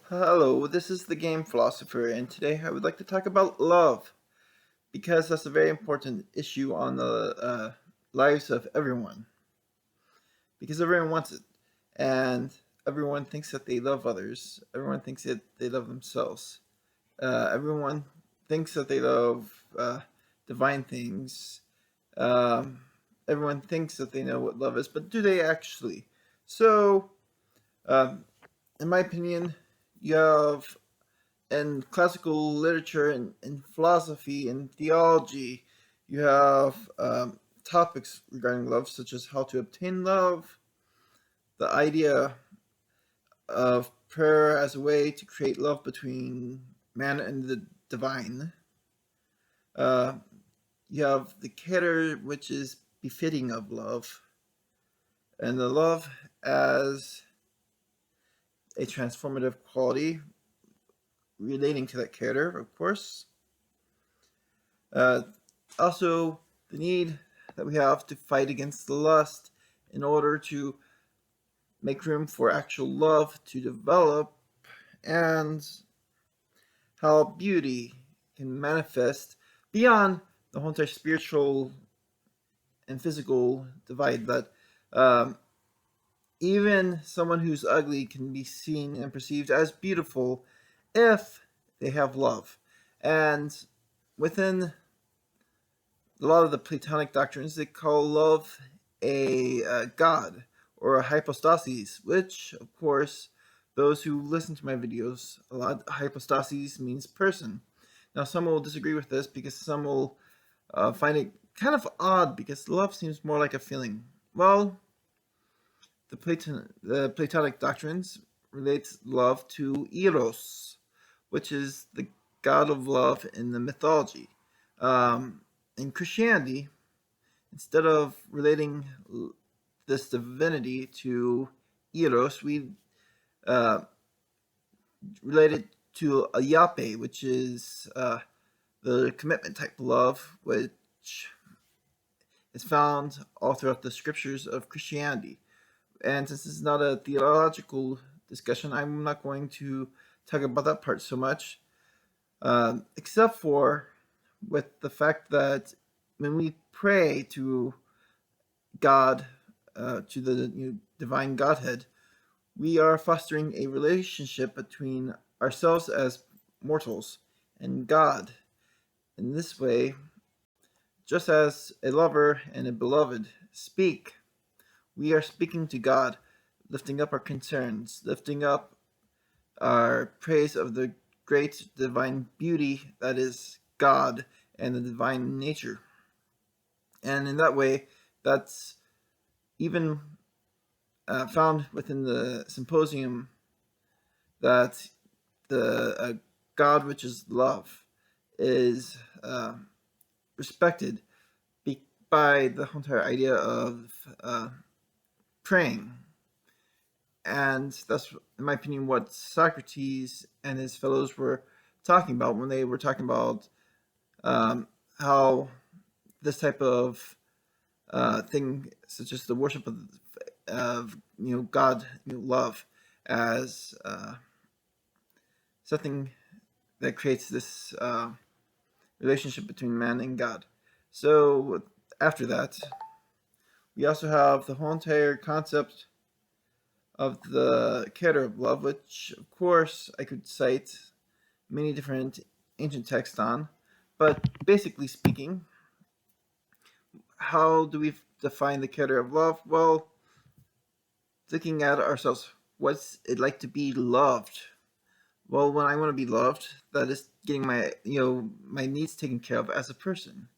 Hello, this is the Game Philosopher, and today I would like to talk about love because that's a very important issue on the lives of everyone. Because everyone wants it, and everyone thinks that they love others. Everyone thinks that they love themselves. Everyone thinks that they love divine things. Um, Everyone thinks that they know what love is, but do they actually? So, um, in my opinion, you have in classical literature and philosophy and theology, you have topics regarding love, such as how to obtain love, the idea of prayer as a way to create love between man and the divine. Uh, you have the cater, which is befitting of love, and the love as a transformative quality relating to that cater, of course. Uh, Also, the need that we have to fight against the lust in order to make room for actual love to develop, and how beauty can manifest beyond the whole entire spiritual and physical divide that um, even someone who's ugly can be seen and perceived as beautiful if they have love. And within a lot of the Platonic doctrines, they call love a god or a hypostasis, which, of course, those who listen to my videos, a lot hypostasis means person. Now, some will disagree with this because some will find it kind of odd because love seems more like a feeling. Well, the Platonic doctrines relates love to Eros, which is the god of love in the mythology. Um, in Christianity, instead of relating this divinity to Eros, we uh, relate it to Ayape, which is the commitment type of love, which is found all throughout the scriptures of Christianity. And since this is not a theological discussion, I'm not going to talk about that part so much, except for with the fact that when we pray to God, to the divine Godhead, we are fostering a relationship between ourselves as mortals and God. In this way, just as a lover and a beloved speak, we are speaking to God, lifting up our concerns, lifting up our praise of the great divine beauty that is God and the divine nature. And in that way, that's even found within the symposium that the God, which is love, is respected by the entire idea of praying. And that's, in my opinion, what Socrates and his fellows were talking about when they were talking about how this type of thing, such as the worship of God, love, as something that creates this relationship between man and God. So after that, we also have the whole entire concept of the character of love, which of course I could cite many different ancient texts on. But basically speaking, how do we define the character of love? Well, looking at ourselves, what's it like to be loved? Well, when I want to be loved, that is getting my needs taken care of as a person.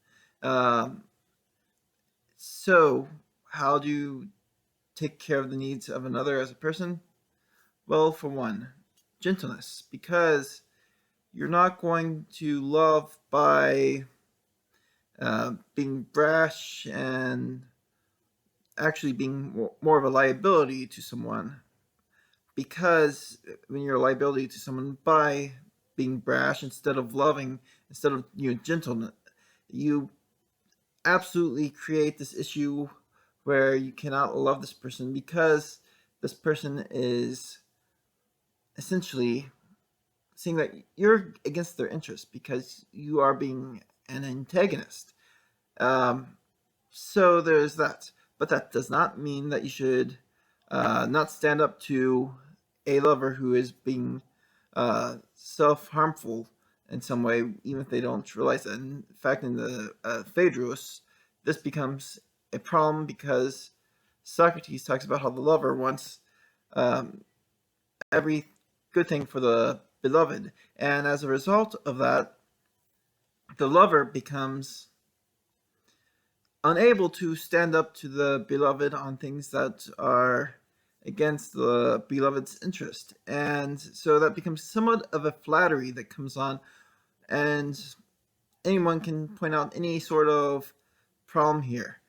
Um, so, how do you take care of the needs of another as a person? Well, for one, gentleness, because you're not going to love by being brash and actually being more of a liability to someone. Because when you're a liability to someone by being brash instead of loving, instead of gentleness, you absolutely create this issue where you cannot love this person because this person is essentially seeing that you're against their interest because you are being an antagonist. Um, so there's that. But that does not mean that you should not stand up to a lover who is being self harmful in some way, even if they don't realize it. In fact, in the Phaedrus, this becomes a problem because Socrates talks about how the lover wants um, every good thing for the beloved. And as a result of that, the lover becomes unable to stand up to the beloved on things that are against the beloved's interest. And so that becomes somewhat of a flattery that comes on, and anyone can point out any sort of problem here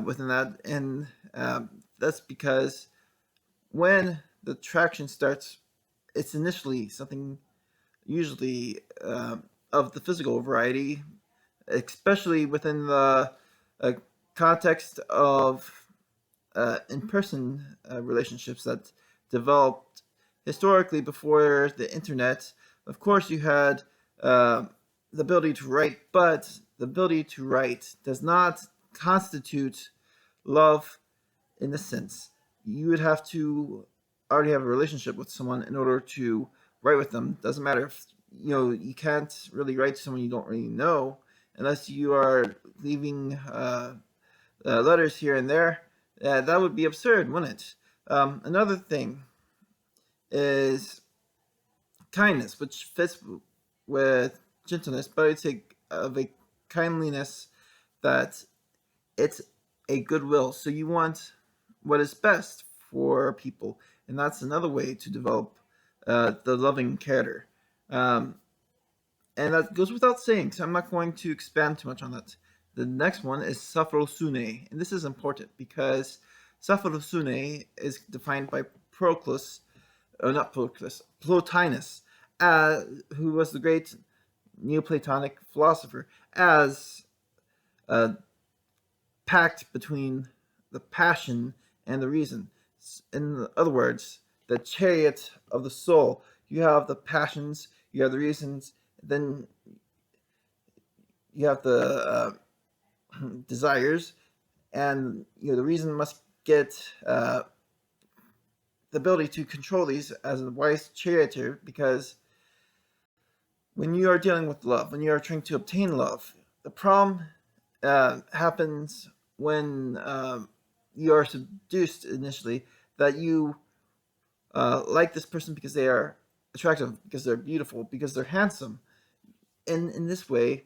within that. And that's because when the traction starts, it's initially something usually of the physical variety, especially within the uh, context of in-person relationships that developed historically before the internet. Of course, you had the ability to write, but the ability to write does not constitute love in this sense. You would have to already have a relationship with someone in order to write with them. Doesn't matter if you can't really write to someone you don't really know unless you are leaving letters here and there. That would be absurd, wouldn't it? Another thing is kindness, which fits with gentleness, but it's of a kindliness that it's a goodwill. So you want what is best for people, and that's another way to develop the loving character. Um, and that goes without saying, so I'm not going to expand too much on that. The next one is saphrosune, and this is important because saphrosune is defined by Proclus, or not Proclus, Plotinus, who was the great Neoplatonic philosopher, as a pact between the passion and the reason. In other words, the chariot of the soul. You have the passions, you have the reasons, then you have the desires, and the reason must get the ability to control these as a wise charioteer, because when you are dealing with love, when you are trying to obtain love, the problem happens when you are seduced initially, that you like this person because they are attractive, because they're beautiful, because they're handsome. And in this way,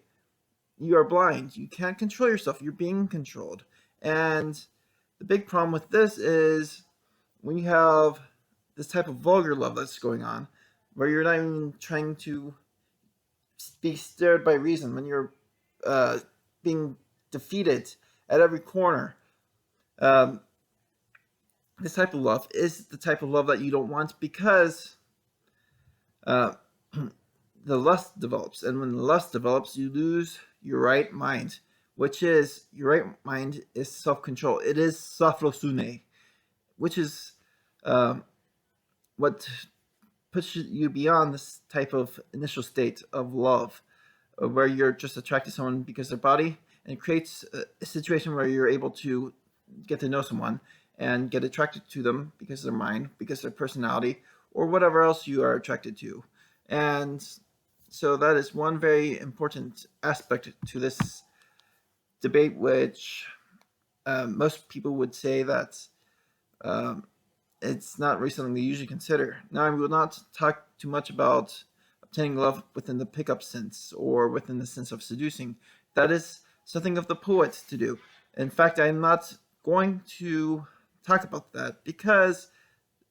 you are blind. You can't control yourself. You're being controlled. And the big problem with this is when you have this type of vulgar love that's going on, where you're not even trying to be stirred by reason, when you're being defeated at every corner. Um, this type of love is the type of love that you don't want, because uh, the lust develops. And when the lust develops, you lose your right mind, which is, your right mind is self-control. It is saphrosune, which is what pushes you beyond this type of initial state of love, where you're just attracted to someone because of their body, and it creates a situation where you're able to get to know someone and get attracted to them because of their mind, because of their personality, or whatever else you are attracted to. And so that is one very important aspect to this debate, which most people would say that um, it's not really something they usually consider. Now, I will not talk too much about obtaining love within the pickup sense or within the sense of seducing. That is something of the poets to do. In fact, I'm not going to talk about that because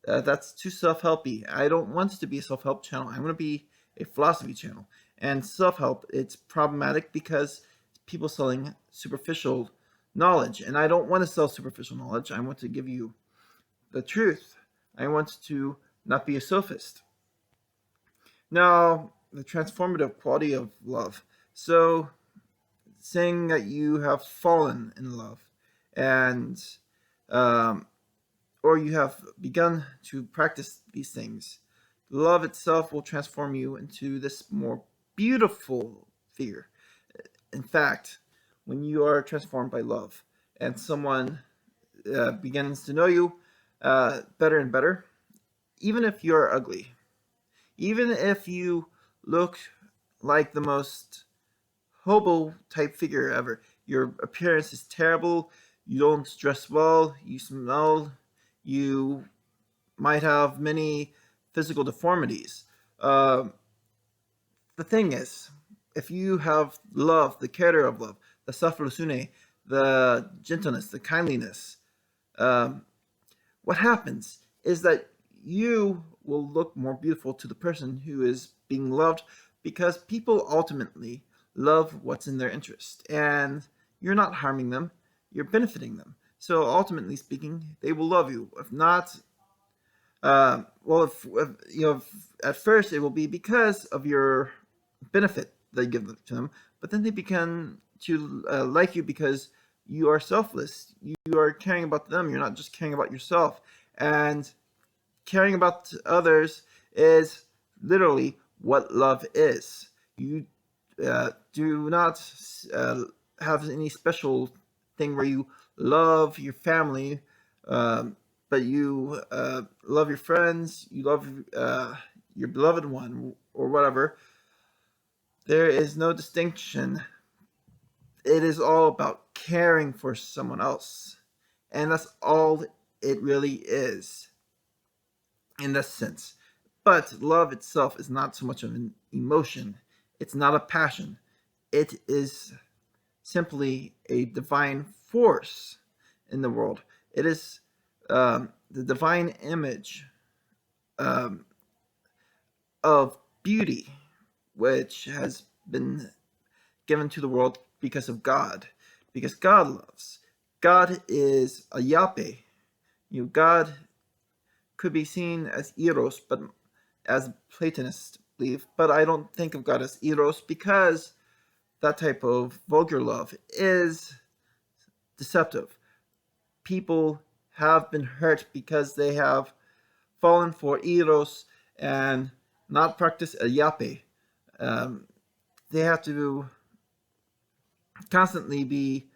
that's too self-helpy. I don't want it to be a self-help channel. I want to be a philosophy channel. And self-help, it's problematic because people selling superficial knowledge. And I don't want to sell superficial knowledge. I want to give you the truth. I want to not be a sophist. Now, the transformative quality of love. So, saying that you have fallen in love, and or you have begun to practice these things, Love itself will transform you into this more beautiful figure. In fact, when you are transformed by love and someone begins to know you better and better, even if you're ugly, even if you look like the most hobo type figure ever, your appearance is terrible, you don't dress well, you smell, you might have many physical deformities. Um, the thing is, if you have love, the character of love, the safarosune, the gentleness, the kindliness, um, what happens is that you will look more beautiful to the person who is being loved, because people ultimately love what's in their interest, and you're not harming them, you're benefiting them. So ultimately speaking, they will love you. If not, if at first it will be because of your benefit that you give to them, but then they begin to like you because you are selfless. You are caring about them. You're not just caring about yourself. And caring about others is literally what love is. You do not have any special thing where you love your family, but you love your friends, you love your beloved one, or whatever. There is no distinction. It is all about caring for someone else. And that's all it really is in this sense. But love itself is not so much of an emotion, it's not a passion. It is simply a divine force in the world. It is the divine image um, of beauty, which has been given to the world because of God, because God loves. God is a yape. God could be seen as eros, but as Platonists believe. But I don't think of God as eros, because that type of vulgar love is deceptive. People have been hurt because they have fallen for eros and not practice ayape. Um, they have to constantly be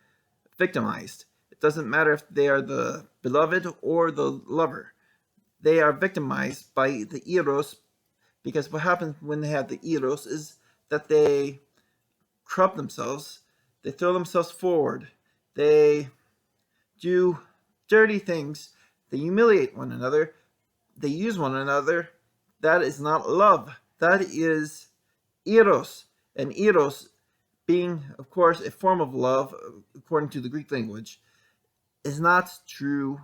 victimized. It doesn't matter if they are the beloved or the lover. They are victimized by the eros, because what happens when they have the eros is that they corrupt themselves, they throw themselves forward, they do dirty things, they humiliate one another, they use one another. That is not love. That is eros. And eros, being, of course, a form of love, according to the Greek language, is not truly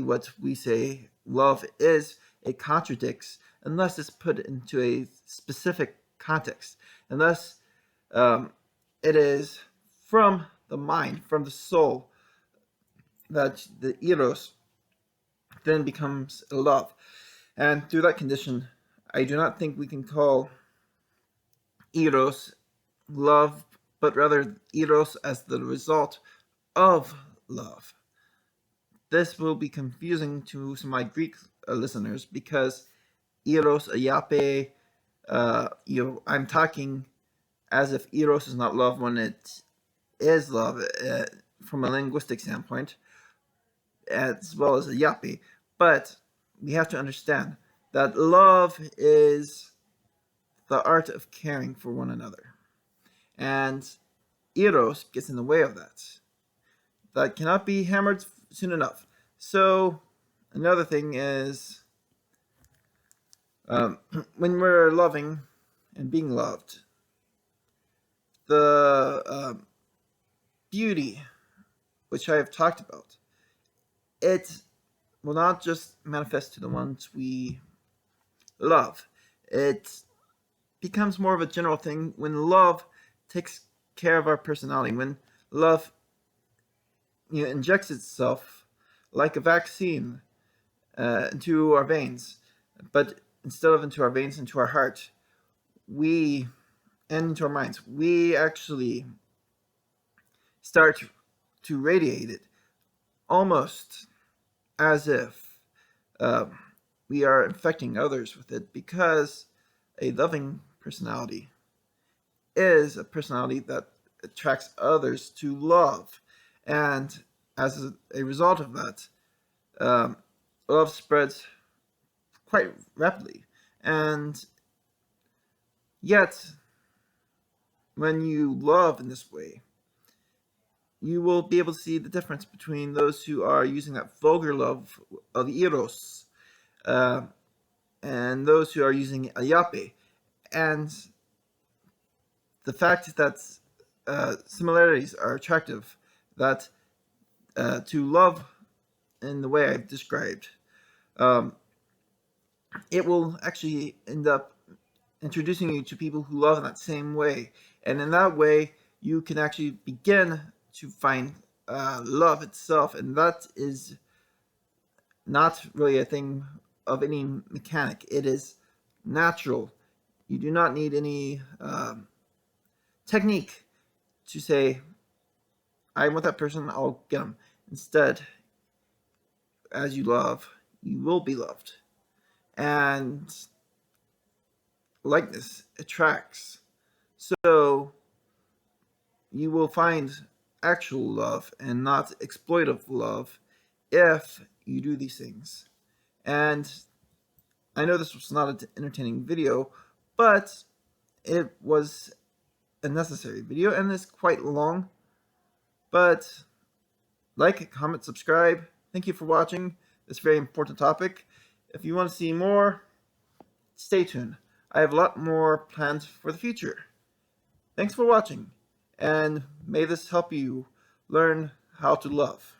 what we say love is. It contradicts unless it's put into a specific context, unless it is from the mind, from the soul, that the eros then becomes love. And through that condition, I do not think we can call eros love, but rather eros as the result of love. This will be confusing to some of my Greek listeners, because eros, agape, I'm talking as if eros is not love when it is love from a linguistic standpoint, as well as agape. But we have to understand that love is the art of caring for one another. And eros gets in the way of that. That cannot be hammered soon enough. So, another thing is when we're loving and being loved, the beauty, which I have talked about, it will not just manifest to the ones we love. It becomes more of a general thing when love takes care of our personality, when love injects itself like a vaccine into our veins, but instead of into our veins, into our heart, and into our minds, we actually start to radiate it, almost as if we are infecting others with it, because a loving personality is a personality that attracts others to love. And as a result of that, um, love spreads quite rapidly. And yet, when you love in this way, you will be able to see the difference between those who are using that vulgar love of eros, uh, and those who are using ayape. And the fact that similarities are attractive, that to love in the way I've described, um, it will actually end up introducing you to people who love in that same way. And in that way, you can actually begin to find love itself. And that is not really a thing of any mechanic, it is natural. You do not need any technique to say, I want that person, I'll get them. Instead, as you love, you will be loved. And likeness attracts. So you will find actual love and not exploitive love if you do these things. And I know this was not an entertaining video, but it was a necessary video, and it's quite long. But like, comment, subscribe. Thank you for watching this very important topic. If you want to see more, stay tuned. I have a lot more planned for the future. Thanks for watching, and may this help you learn how to love.